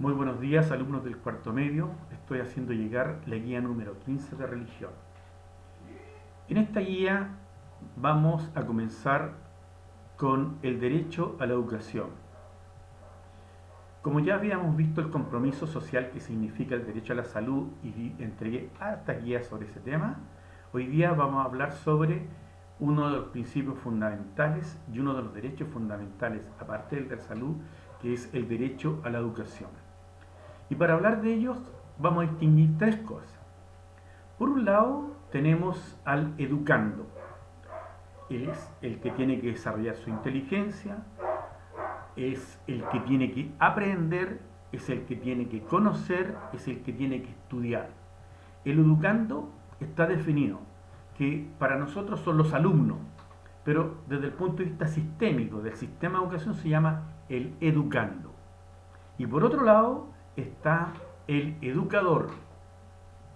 Muy buenos días, alumnos del cuarto medio. Estoy haciendo llegar la guía número 15 de religión. En esta guía vamos a comenzar con el derecho a la educación. Como ya habíamos visto el compromiso social que significa el derecho a la salud y entregué hartas guías sobre ese tema, hoy día vamos a hablar sobre uno de los principios fundamentales y uno de los derechos fundamentales, aparte del de la salud, que es el derecho a la educación. Y para hablar de ellos vamos a distinguir tres cosas. Por un lado tenemos al educando. Él es el que tiene que desarrollar su inteligencia, es el que tiene que aprender, es el que tiene que conocer, es el que tiene que estudiar. El educando está definido, que para nosotros son los alumnos, pero desde el punto de vista sistémico del sistema de educación se llama el educando. Y por otro lado está el educador,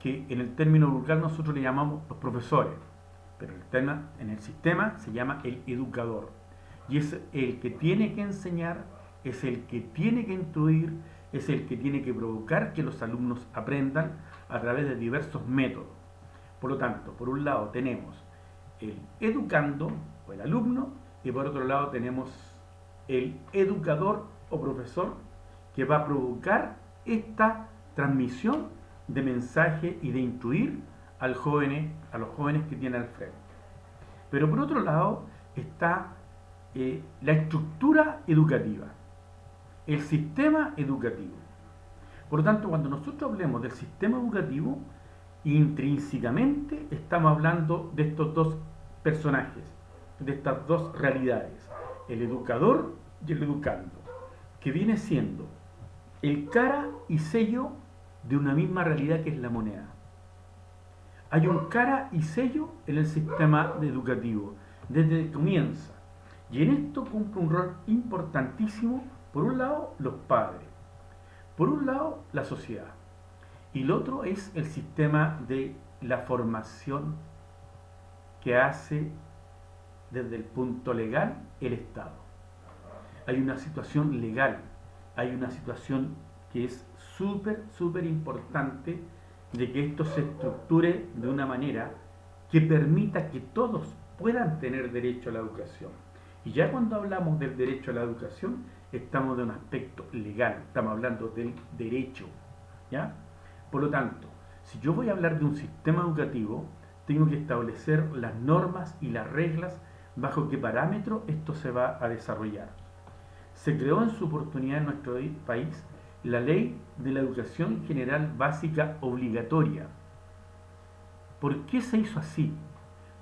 que en el término vulgar nosotros le llamamos los profesores, pero en el sistema se llama el educador. Y es el que tiene que enseñar, es el que tiene que instruir, es el que tiene que provocar que los alumnos aprendan a través de diversos métodos. Por lo tanto, por un lado tenemos el educando o el alumno y por otro lado tenemos el educador o profesor que va a provocar esta transmisión de mensaje y de instruir a los jóvenes que tiene al frente. Pero por otro lado está la estructura educativa, el sistema educativo. Por lo tanto, cuando nosotros hablemos del sistema educativo, intrínsecamente estamos hablando de estos dos personajes, de estas dos realidades, el educador y el educando, que viene siendo el cara y sello de una misma realidad que es la moneda. Hay un cara y sello en el sistema educativo desde que comienza. Y en esto cumple un rol importantísimo, por un lado, los padres, por un lado, la sociedad, y el otro es el sistema de la formación que hace desde el punto legal el Estado. Hay una situación legal, hay una situación que es súper importante de que esto se estructure de una manera que permita que todos puedan tener derecho a la educación. Y ya cuando hablamos del derecho a la educación, estamos de un aspecto legal, estamos hablando del derecho, ¿ya? Por lo tanto, si yo voy a hablar de un sistema educativo, tengo que establecer las normas y las reglas bajo qué parámetro esto se va a desarrollar. Se creó en su oportunidad en nuestro país la Ley de la Educación General Básica Obligatoria. ¿Por qué se hizo así?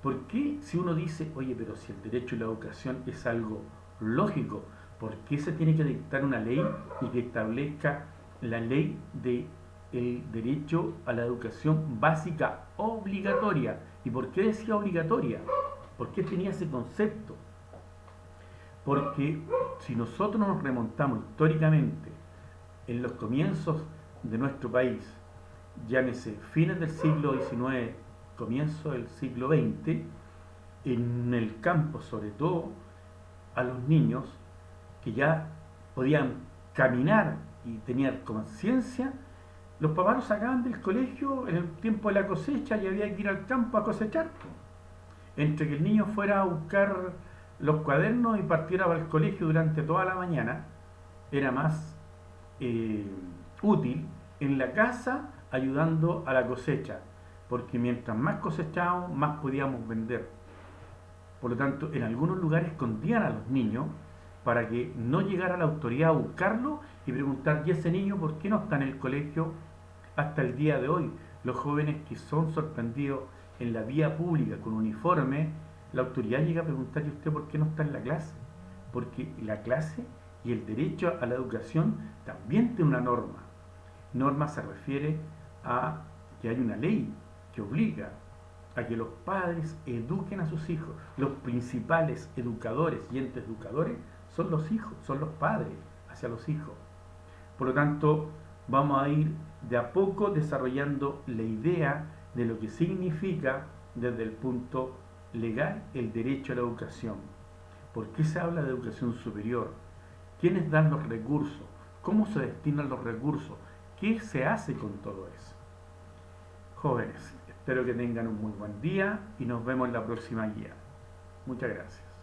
¿Por qué si uno dice, oye, pero si el derecho a la educación es algo lógico, ¿por qué se tiene que dictar una ley y que establezca la ley de el derecho a la educación básica obligatoria? ¿Y por qué decía obligatoria? ¿Por qué tenía ese concepto? Porque si nosotros nos remontamos históricamente en los comienzos de nuestro país, llámese fines del siglo XIX, comienzo del siglo XX, en el campo sobre todo, a los niños que ya podían caminar y tenían conciencia, los papás los sacaban del colegio en el tiempo de la cosecha y había que ir al campo a cosechar. Entre que el niño fuera a buscar los cuadernos y partiera para el colegio durante toda la mañana, era más útil en la casa ayudando a la cosecha, porque mientras más cosechábamos, más podíamos vender. Por lo tanto, en algunos lugares escondían a los niños para que no llegara la autoridad a buscarlo y preguntar, ¿y ese niño por qué no está en el colegio? Hasta el día de hoy, los jóvenes que son sorprendidos en la vía pública con uniforme, la autoridad llega a preguntar, ¿y usted por qué no está en la clase? Porque la clase y el derecho a la educación también tiene una norma. Norma se refiere a que hay una ley que obliga a que los padres eduquen a sus hijos. Los principales educadores y entes educadores son los hijos, son los padres hacia los hijos. Por lo tanto, vamos a ir de a poco desarrollando la idea de lo que significa desde el punto legal el derecho a la educación. ¿Por qué se habla de educación superior? ¿Quiénes dan los recursos? cómo se destinan los recursos, qué se hace con todo eso. Jóvenes, espero que tengan un muy buen día y nos vemos en la próxima guía. Muchas gracias.